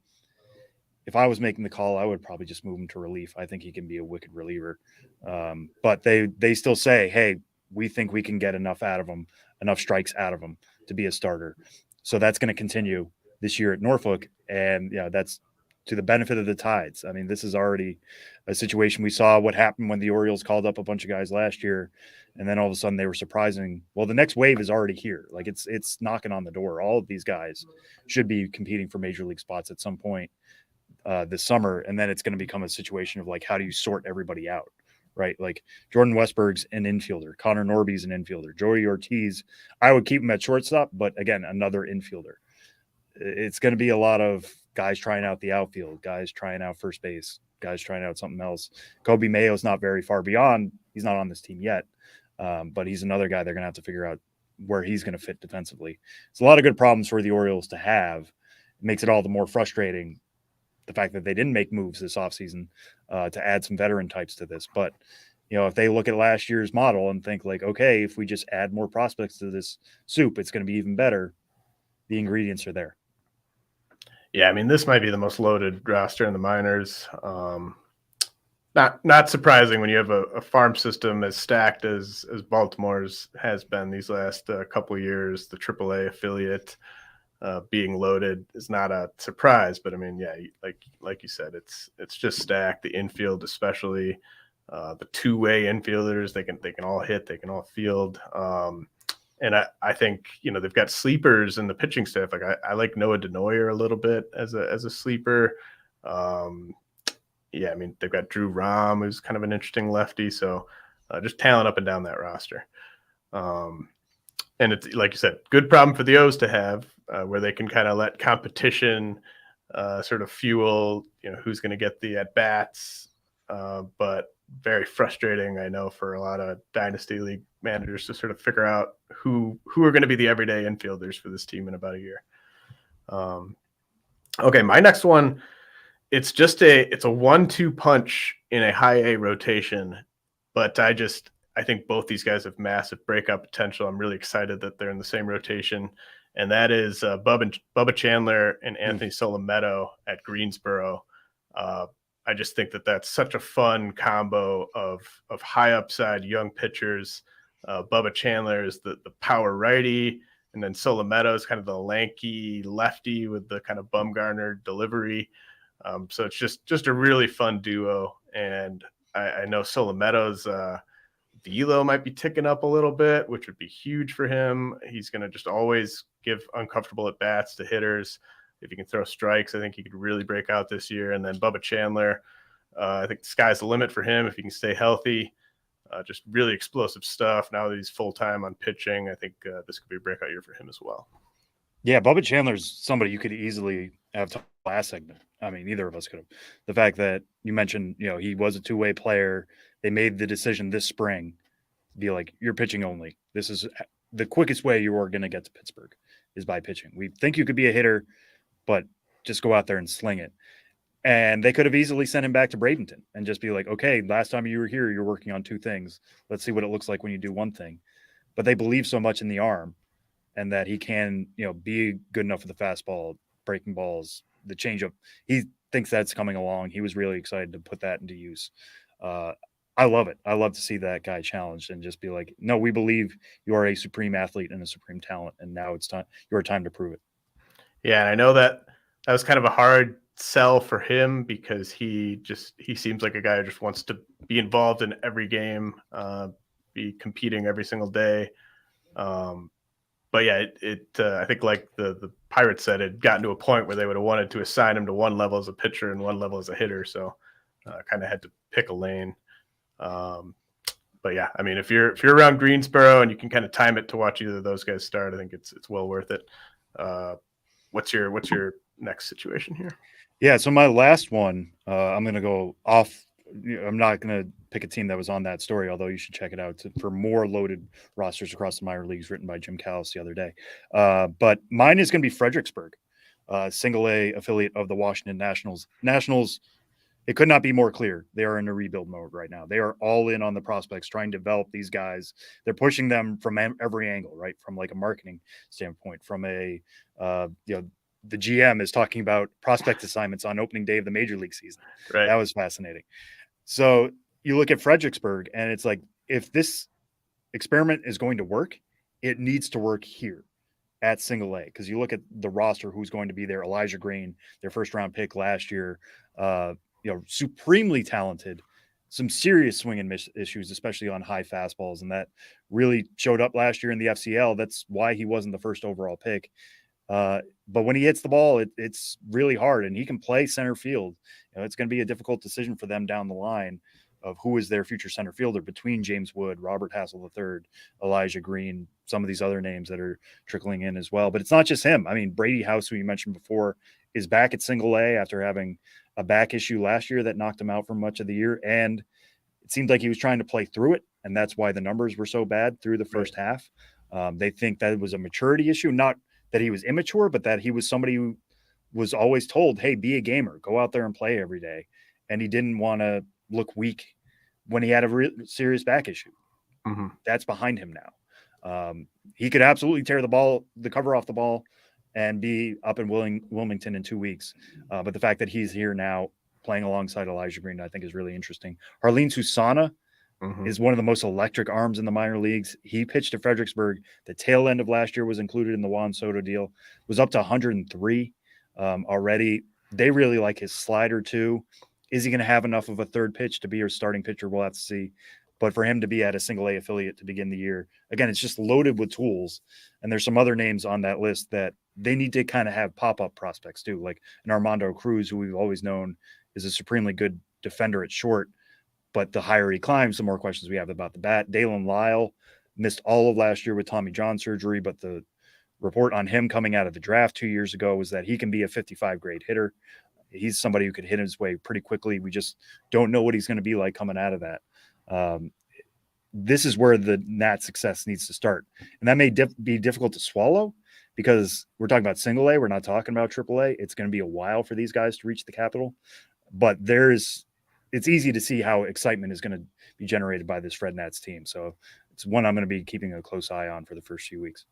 If I was making the call, I would probably just move him to relief. I think he can be a wicked reliever. But they still say, hey, we think we can get enough out of him, enough strikes out of him to be a starter. So that's going to continue this year at Norfolk. And, that's to the benefit of the Tides. I mean, this is already a situation. We saw what happened when the Orioles called up a bunch of guys last year, and then all of a sudden they were surprising. Well, the next wave is already here. Like it's knocking on the door. All of these guys should be competing for major league spots at some point this summer. And then it's going to become a situation of like, how do you sort everybody out? Right. Like Jordan Westberg's an infielder. Connor Norby's an infielder. Joey Ortiz, I would keep him at shortstop, but again, another infielder. It's going to be a lot of guys trying out the outfield, guys trying out first base, guys trying out something else. Kobe Mayo's not very far beyond. He's not on this team yet, but he's another guy they're going to have to figure out where he's going to fit defensively. It's a lot of good problems for the Orioles to have. It makes it all the more frustrating, the fact that they didn't make moves this offseason to add some veteran types to this. But, if they look at last year's model and think like, okay, if we just add more prospects to this soup, it's going to be even better. The ingredients are there. Yeah, I mean, this might be the most loaded roster in the minors. Not surprising when you have a farm system as stacked as Baltimore's has been these last couple of years. The AAA affiliate being loaded is not a surprise, but I mean, yeah, like you said, it's just stacked. The infield, especially, the two-way infielders. They can all hit, they can all field. And I think, they've got sleepers in the pitching staff. Like I like Noah Denoyer a little bit as a sleeper. Yeah, I mean, they've got Drew Rom, who's kind of an interesting lefty. So just talent up and down that roster. And it's, like you said, good problem for the O's to have, where they can kind of let competition sort of fuel, who's going to get the at-bats. But very frustrating, I know, for a lot of dynasty league managers to sort of figure out who are going to be the everyday infielders for this team in about a year. Okay, my next one, it's a 1-2 punch in a high A rotation, but I think both these guys have massive breakout potential. I'm really excited that they're in the same rotation, and that is Bubba Chandler and Anthony Solometo at Greensboro. I just think that that's such a fun combo of high upside young pitchers. Bubba Chandler is the power righty, and then Solometo is kind of the lanky lefty with the kind of Bumgarner delivery. So it's just a really fun duo, and I know Solometo's velo might be ticking up a little bit, which would be huge for him. He's going to just always give uncomfortable at bats to hitters. If he can throw strikes, I think he could really break out this year. And then Bubba Chandler, I think the sky's the limit for him if he can stay healthy. Just really explosive stuff. Now that he's full-time on pitching, I think this could be a breakout year for him as well. Yeah, Bubba Chandler's somebody you could easily have to last segment. I mean, either of us could have. The fact that you mentioned, he was a two-way player. They made the decision this spring to be like, you're pitching only. This is the quickest way you are going to get to Pittsburgh is by pitching. We think you could be a hitter, but just go out there and sling it. And they could have easily sent him back to Bradenton and just be like, okay, last time you were here, you're working on two things. Let's see what it looks like when you do one thing. But they believe so much in the arm and that he can, be good enough for the fastball, breaking balls, the changeup. He thinks that's coming along. He was really excited to put that into use. I love it. I love to see that guy challenged and just be like, no, we believe you are a supreme athlete and a supreme talent. And now it's time, your time to prove it. Yeah. And I know that was kind of a hard sell for him because he seems like a guy who just wants to be involved in every game, be competing every single day. But yeah, I think like the Pirates said, it had gotten to a point where they would have wanted to assign him to one level as a pitcher and one level as a hitter. So kind of had to pick a lane. But yeah, I mean, if you're around Greensboro and you can kind of time it to watch either of those guys start, I think it's well worth it. What's your next situation here? Yeah, so my last one, I'm going to go off. I'm not going to pick a team that was on that story, although you should check it out for more loaded rosters across the minor leagues written by Jim Callis the other day. But mine is going to be Fredericksburg, single A affiliate of the Washington Nationals. Nationals, it could not be more clear. They are in a rebuild mode right now. They are all in on the prospects, trying to develop these guys. They're pushing them from every angle, right? From like a marketing standpoint, from a, the GM is talking about prospect assignments on opening day of the major league season. Right. That was fascinating. So you look at Fredericksburg and it's like, if this experiment is going to work, it needs to work here at single A. Cause you look at the roster, who's going to be there. Elijah Green, their first round pick last year, supremely talented, some serious swing and miss issues, especially on high fastballs. And that really showed up last year in the FCL. That's why he wasn't the first overall pick. But when he hits the ball, it's really hard, and he can play center field. It's going to be a difficult decision for them down the line of who is their future center fielder between James Wood, Robert Hassel III, Elijah Green, some of these other names that are trickling in as well. But it's not just him. I mean, Brady House, who you mentioned before, is back at single A after having a back issue last year that knocked him out for much of the year. And it seemed like he was trying to play through it. And that's why the numbers were so bad through the first half. They think that it was a maturity issue, not that he was immature, but that he was somebody who was always told, hey, be a gamer, go out there and play every day. And he didn't want to look weak when he had a serious back issue. Mm-hmm. That's behind him now. He could absolutely tear the cover off the ball and be up in Wilmington in 2 weeks. But the fact that he's here now playing alongside Elijah Green, I think is really interesting. Harleen Susana is one of the most electric arms in the minor leagues. He pitched to Fredericksburg. The tail end of last year was included in the Juan Soto deal. Was up to 103 already. They really like his slider too. Is he going to have enough of a third pitch to be your starting pitcher? We'll have to see. But for him to be at a single A affiliate to begin the year, again, it's just loaded with tools. And there's some other names on that list that they need to kind of have pop-up prospects too, like an Armando Cruz, who we've always known is a supremely good defender at short. But the higher he climbs, the more questions we have about the bat. Dalen Lyle missed all of last year with Tommy John surgery, but the report on him coming out of the draft 2 years ago was that he can be a 55 grade hitter. He's somebody who could hit his way pretty quickly. We just don't know what he's going to be like coming out of that. This is where the Nats success needs to start. And that may be difficult to swallow because we're talking about single A. We're not talking about triple A. It's going to be a while for these guys to reach the capital, but it's easy to see how excitement is going to be generated by this Fred Nats team. So it's one I'm going to be keeping a close eye on for the first few weeks.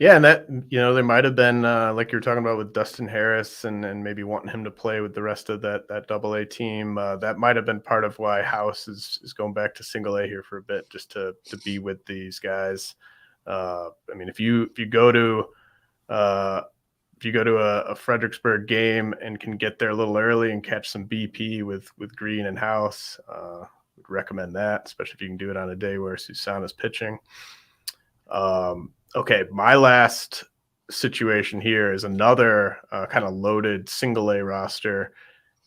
Yeah, and that, there might have been like you were talking about with Dustin Harris and maybe wanting him to play with the rest of that double A team. That might have been part of why House is going back to single A here for a bit, just to be with these guys. I mean, if you go to a Fredericksburg game and can get there a little early and catch some BP with Green and House, would recommend that, especially if you can do it on a day where Susana's pitching. Okay, my last situation here is another kind of loaded single A roster,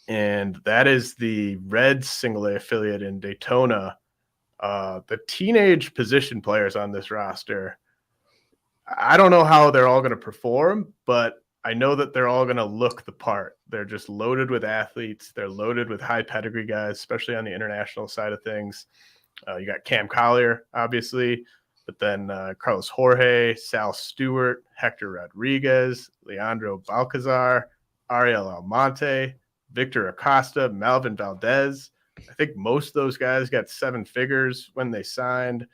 and that is the Reds single A affiliate in Daytona. The teenage position players on this roster, I don't know how they're all going to perform, but I know that they're all going to look the part. They're just loaded with athletes. They're loaded with high pedigree guys, especially on the international side of things. You got Cam Collier, obviously, but then Carlos Jorge, Sal Stewart, Hector Rodriguez, Leandro Balcazar, Ariel Almonte, Victor Acosta, Melvin Valdez. I think most of those guys got seven figures when they signed.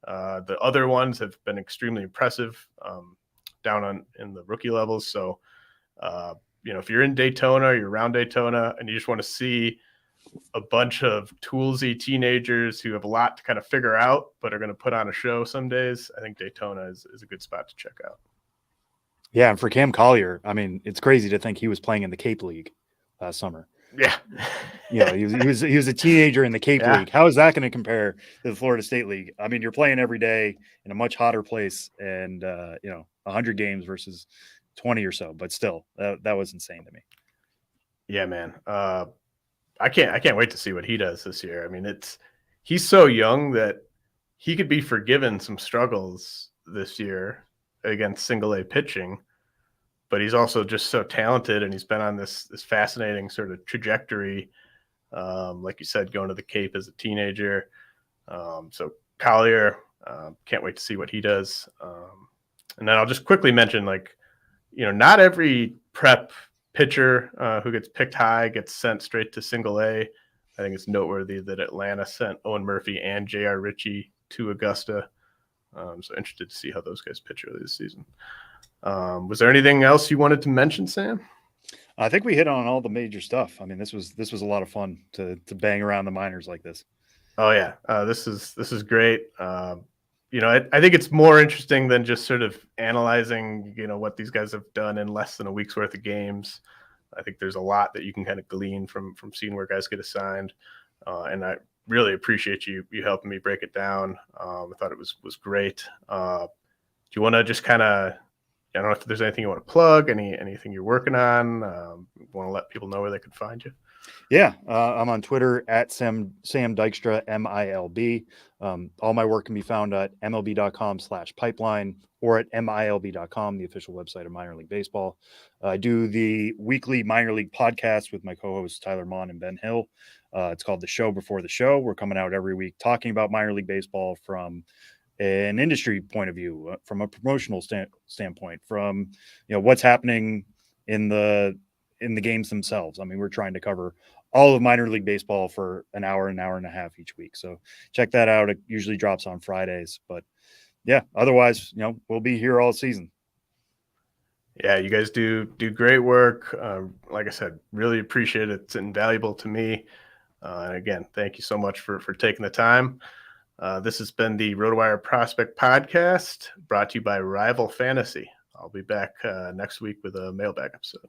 The other ones have been extremely impressive down in the rookie levels. So, if you're in Daytona, you're around Daytona, and you just want to see a bunch of toolsy teenagers who have a lot to kind of figure out, but are going to put on a show some days, I think Daytona is a good spot to check out. Yeah, and for Cam Collier, I mean, it's crazy to think he was playing in the Cape League last summer. Yeah. He was a teenager in the Cape League. How is that going to compare to the Florida State League? I mean, you're playing every day in a much hotter place, and 100 games versus 20 or so, but still, that was insane to me. Yeah, man. I can't wait to see what he does this year. I mean, he's so young that he could be forgiven some struggles this year against single A pitching, but he's also just so talented, and he's been on this fascinating sort of trajectory. Like you said, going to the Cape as a teenager. So Collier, can't wait to see what he does. And then I'll just quickly mention, not every prep pitcher who gets picked high gets sent straight to single A. I think it's noteworthy that Atlanta sent Owen Murphy and J.R. Ritchie to Augusta. So interested to see how those guys pitch early this season. Was there anything else you wanted to mention, Sam? I think we hit on all the major stuff. I mean, this was a lot of fun to bang around the minors like this. Oh yeah, this is great. I think it's more interesting than just sort of analyzing, what these guys have done in less than a week's worth of games. I think there's a lot that you can kind of glean from seeing where guys get assigned, and I really appreciate you helping me break it down. I thought it was great. Do you want to just kind of, I don't know if there's anything you want to plug, anything you're working on, want to let people know where they can find you? Yeah, I'm on Twitter at Sam Dykstra, MILB. All my work can be found at MLB.com/pipeline or at MILB.com, the official website of minor league baseball. I do the weekly minor league podcast with my co-hosts Tyler Mon and Ben Hill. It's called The Show Before the Show. We're coming out every week talking about minor league baseball from an industry point of view, from a promotional standpoint, from what's happening in the games themselves. I mean, we're trying to cover all of minor league baseball for an hour and a half each week. So check that out. It usually drops on Fridays, but yeah, otherwise, we'll be here all season. Yeah, you guys do great work. Like I said, really appreciate it. It's invaluable to me. And again, thank you so much for taking the time. This has been the RotoWire Prospect Podcast, brought to you by Rival Fantasy. I'll be back next week with a mailbag episode.